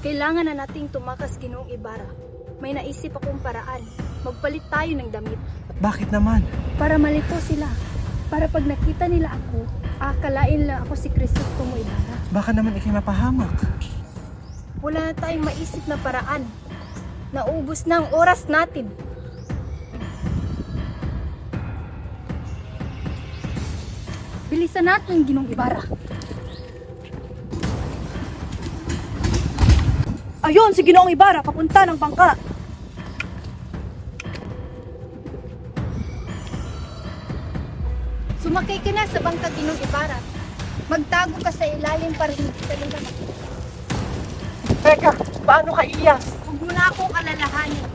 Kailangan na nating tumakas, Ginoong Ibarra. May naisip akong paraan. Magpalit tayo ng damit. Bakit naman? Para malito sila. Para pag nakita nila ako, akalain lang ako si Crisostomo Ibarra. Baka naman ikay mapahamak. Wala na tayong maisip na paraan. Naubos na ang oras natin. Bilisan natin, Ginoong Ibarra. Ayun, si Ginoong Ibarra, papunta ng bangka. Sumakay ka na sa bangka, Ginoong Ibarra. Magtago ka sa ilalim para hindi ka nila makita. Teka, paano ka Iyas? Huwag mo na akong alalahanin.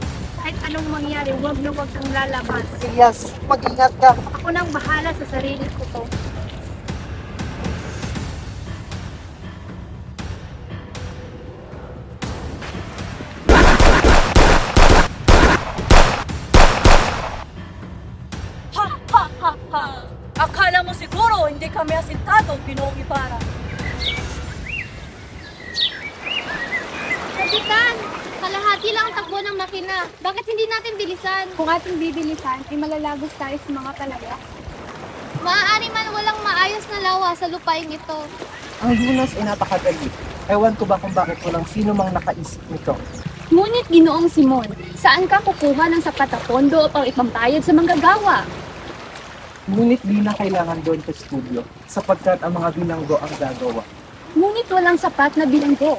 Kahit anong mangyari, huwag na huwag kang lalabas. Iyas, mag-ingat ka. Ako nang bahala sa sarili ko to. Ha, ha, ha, ha. Akala mo siguro hindi kami asintado, Ginoong Ibarra. Kapitan, kalahati lang ang takbo ng makina. Bakit hindi natin bilisan? Kung ating bibilisan, ay malalagos tayo sa mga talaga. Maaari man walang maayos na lawa sa lupain ito. Ang lunas ay napakadali. Ewan ko ba kung bakit walang sino mang nakaisip nito. Ngunit, Ginoong Simon, saan ka kukuha ng sapat na pondo upang ipambayad sa manggagawa? Ngunit di na kailangan doon sa studio sapagkat ang mga bilanggo ang gagawa. Ngunit walang sapat na bilanggo.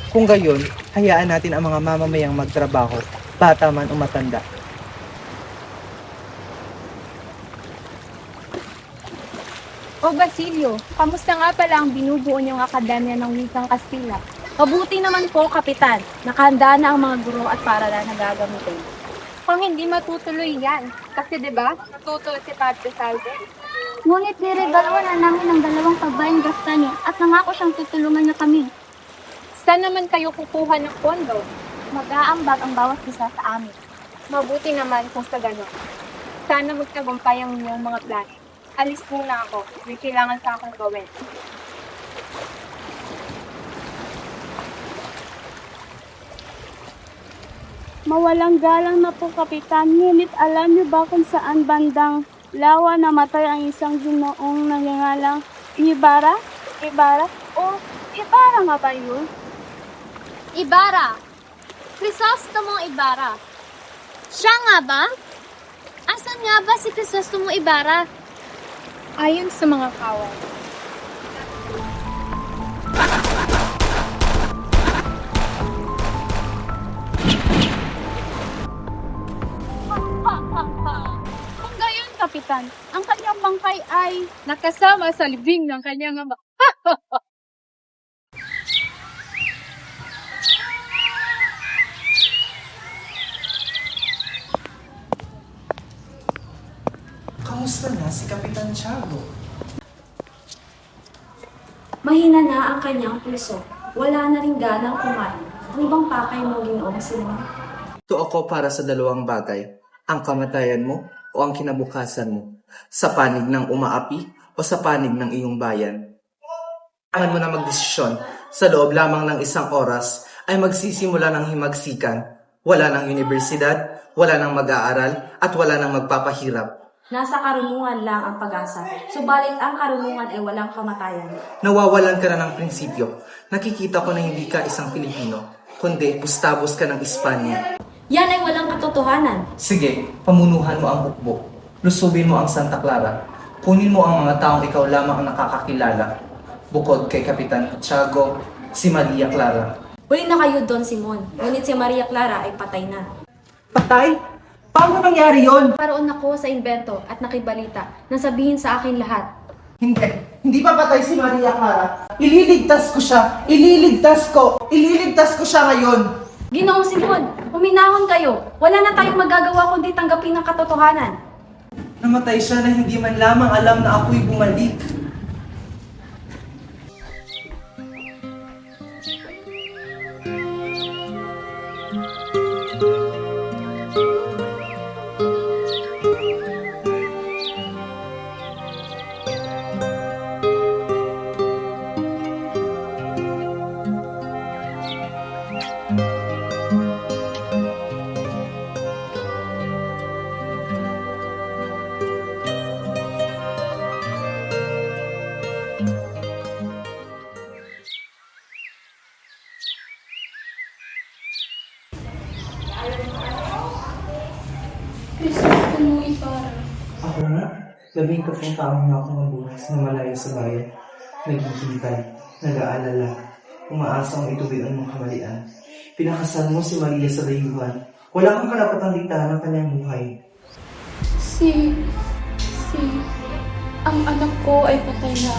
Kung gayon, hayaan natin ang mga mamamayang magtrabaho, bata man o matanda. O Basilio, kamusta nga pala ang binubuo niyong Akademya ng Wikang Kastila? Mabuti naman po, Kapitan. Nakahanda na ang mga guro at paaralan na gagamitin. Kung hindi matutuloy yan, kasi 'di ba? Natutuloy si Padre Salve. Ngunit niregalo na namin ang dalawang pagbayang gastanyo at nangako siyang tutulungan niya kami. Saan naman kayo kukuha ng pondo? Mag-aambag ang bawat isa sa amin. Mabuti naman kung sa gano'n. Sana magtagumpay ang inyong mga plano. Alis muna ako. May kailangan pa akong gawin. Mawalang galang na po, Kapitan. Ngunit alam niyo ba kung saan bandang lawa namatay ang isang ginoong nangangalang Ibarra? Ibarra? O Ibarra nga ba yun? Ibarra! Crisostomo Ibarra! Siya nga ba? Asan nga ba si Crisostomo Ibarra? Ayon sa mga kawal, Kung gayon, Kapitan, ang kanyang bangkay ay nakasama sa libing ng kanyang ama. Kamusta na si Kapitan Tiago? Mahina na ang kanyang puso. Wala na ring ganang kumain. Ano bang pakay mo, Ginoong Simon? Ito ako para sa dalawang bagay. Ang kamatayan mo o ang kinabukasan mo. Sa panig ng umaapi o sa panig ng iyong bayan. Kailangan mo na magdesisyon. Sa loob lamang ng isang oras ay magsisimula ng himagsikan. Wala ng universidad, wala ng mag-aaral, at wala ng magpapahirap. Nasa karunungan lang ang pag-asa. Subalit ang karunungan ay walang kamatayan. Nawawalan ka na ng prinsipyo. Nakikita ko na hindi ka isang Pilipino, kundi bustabos ka ng Espanya. Yan ay walang katotohanan. Sige, pamunuhan mo ang hukbo. Lusubin mo ang Santa Clara. Kunin mo ang mga taong ikaw lamang ang nakakakilala. Bukod kay Kapitan Tiago, si Maria Clara. Huli na kayo, Don Simon. Ngunit si Maria Clara ay patay na. Patay? Paano nangyari yon? Paroon ako sa imbento at nakibalita na sabihin sa akin lahat. Hindi pa patay si Maria Clara. Ililigtas ko siya. Ililigtas ko siya ngayon. Ginoong Simon, huminahon kayo. Wala na tayong magagawa kundi tanggapin ang katotohanan. Namatay siya na hindi man lamang alam na ako'y bumalik. 12 taon na akong nabuhay na malayo sa bayan. Naghihintay, nag-aalala, umaasang ituwid ang mga kamalian. Pinakasal mo si Maria sa dayuhan. Wala kang karapatang diktahan ng kanyang buhay. Ang anak ko ay patay na.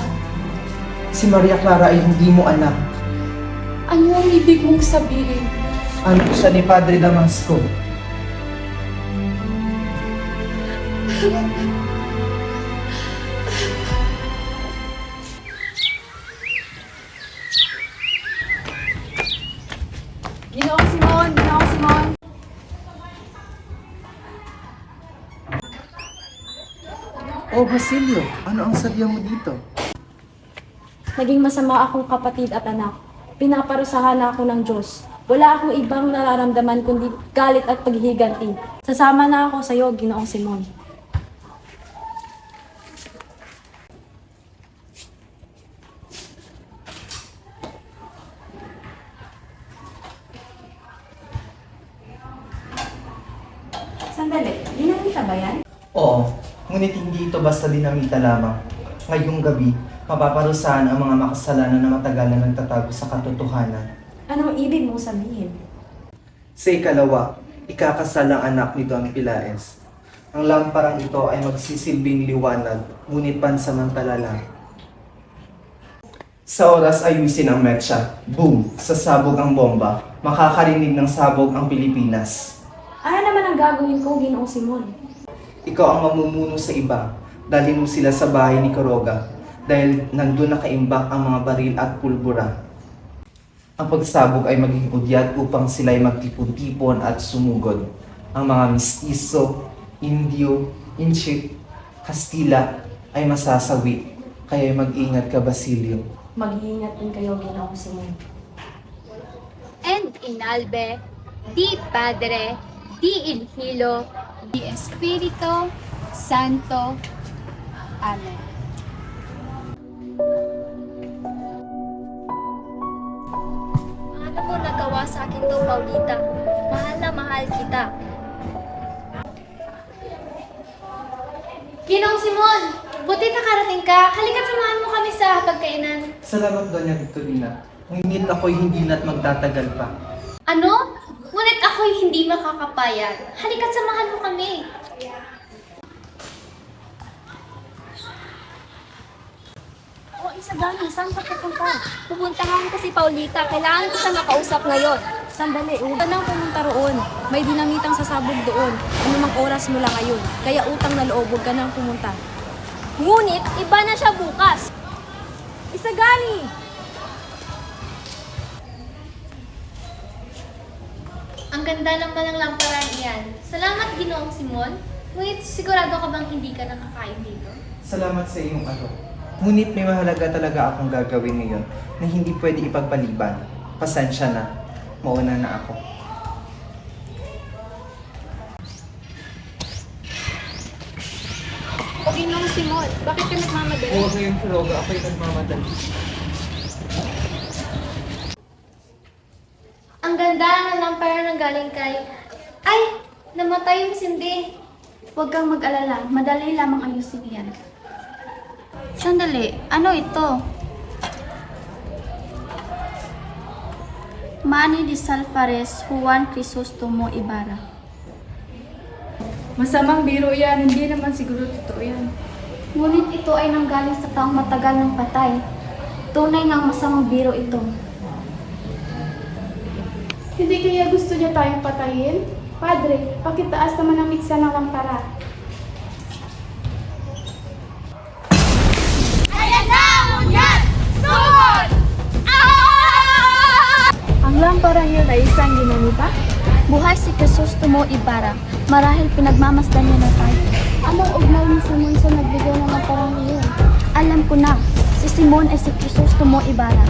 Si Maria Clara ay hindi mo anak. Ano ang ibig mong sabihin? Anak siya ni Padre Damasco. Ginoong Simon! Ginoong Simon! Oh, Basilio, ano ang sadya mo dito? Naging masama akong kapatid at anak. Pinaparusahan ako ng Diyos. Wala akong ibang nararamdaman kundi galit at paghihiganti. Sasama na ako sa iyo, Ginoong Simon. Sandali, dinamita ba yan? Oo, ngunit hindi ito basta dinamita lamang. Ngayong gabi, mapaparusahan ang mga makasalanan na matagal na nagtatago sa katotohanan. Anong ibig mong sabihin? Sa ikalawa, ikakasal ang anak ni Don Pilaes. Ang lamparang ito ay magsisilbing liwanag, ngunit pansamantala lang. Sa oras ayusin ang metsa, boom, sasabog ang bomba, makakarinig ng sabog ang Pilipinas. Ano naman ang gagawin ko, Ginoong Simon? Ikaw ang mamumuno sa iba, dalhin mo sila sa bahay ni Quiroga, dahil nandun nakaimbak ang mga baril at pulbura. Ang pagsabog ay maging udyat upang sila'y magtipon-tipon at sumugod. Ang mga Mestizo, Indio, Inchik, Kastila ay masasawi, kaya mag-ingat ka, Basilio. Mag-iingat din kayo, Ginoong Simon. And inalbe, di Padre, di il Hilo, di Espiritu Santo. Amen. Paano mo nagawa sa akin to, Paulita? Mahal na mahal kita. Ginong Simon, buti nakarating ka. Halika't samahan mo kami sa pagkainan. Salamat, Doña Victorina. Ngunit ako'y hindi na't magtatagal pa. Ano? Ngunit ako'y hindi makakapayag. Halika't samahan mo kami. O, Isagani, saan ka pupunta? Pupuntahan ko si Paulita. Kailangan ko siya makausap ngayon. Sandali, huwag ka nang pumunta roon. May dinamitang sasabog doon. Anumang oras mula ngayon. Kaya utang na loob, huwag ka nang pumunta. Ngunit, iba na siya bukas. Isagani! Ang ganda naman ng lamparan iyan. Salamat, Ginoong Simon. Ngunit sigurado ka bang hindi ka nakakain dito? Salamat sa iyong alok. Ngunit may mahalaga talaga akong gagawin ngayon na hindi pwede ipagpaliban. Pasensya na. Mauna na ako. O, Ginong Simon, bakit ka nagmamadali? Huwag ngayong Quiroga, ako'y nagmamadali. Ang ganda ng lamparan ng galing kay... Ay! Namatay yung sindi. Huwag kang mag-alala. Madali lamang ayusin yan. Sandali, ano ito? Manny de Salvares, Juan Crisostomo Ibarra. Masamang biro yan, hindi naman siguro totoo yan. Ngunit ito ay nanggaling sa taong matagal ng patay. Tunay ngang masamang biro ito. Hindi kaya gusto niya tayong patayin? Padre, pakitaas naman ang miksa ng lampara. Ang lampara yun ay isang ginamita? Buhay si Crisostomo Ibarra. Marahil pinagmamasdan niya na tayo. Anong ugnay ni Simon sa nagbigay ng lamparang iyon? Alam ko na, si Simon ay si Crisostomo Ibarra.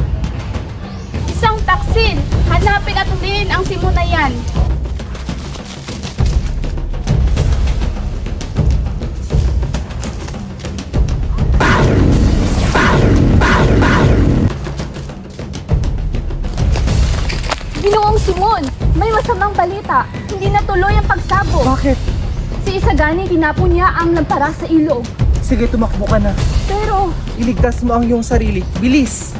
Isang taksil! Hanapin at hulihin ang Simon na yan! Ginoong Simon, may masamang balita. Hindi natuloy ang pagsabog. Bakit? Si Isagani, tinapon niya ang lampara sa ilog. Sige, tumakbo ka na. Pero, Iligtas mo ang iyong sarili. Bilis!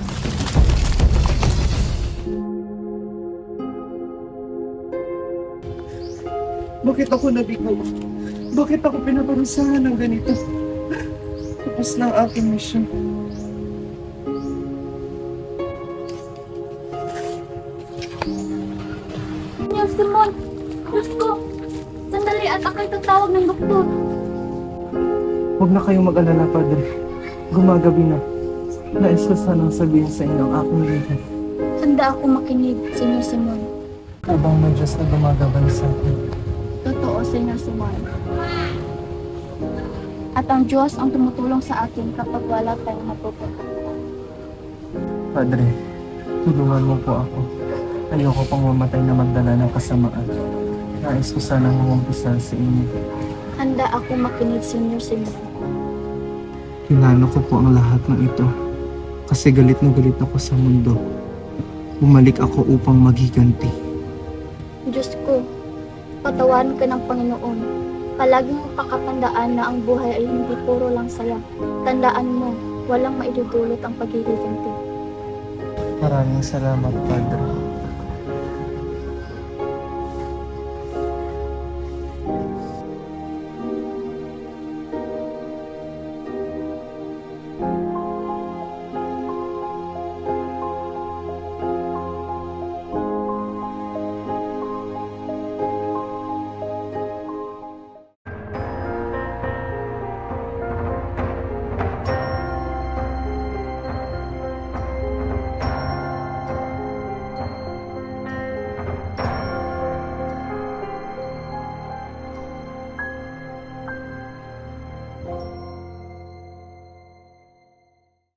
Bakit ako nabigay? Bakit ako pinaparusahan ng ganito? Tapos na ang aking mission. Niya, Simon! Diyos ko! Sandali at ako'y tatawag ng doktor. Huwag na kayong mag-alala, Padre. Gumagabi na. Nais ko sanang sabihin sa inyo ang aking lingkod. Handa ako makinig, Senyor Simon. Habang may Diyos na gumagabay sa akin. Totoo, Senyor Simon. At ang Diyos ang tumutulong sa atin kapag wala tayong matutunan. Padre, tulungan mo po ako. Ayoko pang mamatay na magdala ng kasamaan. Nais ko sanang mangumpisal sa inyo. Handa ako makinig, Senyor Simon. Pinano ko po ang lahat ng ito kasi galit na galit ako sa mundo. Bumalik ako upang maghiganti. Diyos ko, patawarin ka ng Panginoon. Palagi mo pakatandaan na ang buhay ay hindi puro lang saya. Tandaan mo, walang maidudulot ang paghihiganti. Maraming salamat, Padre.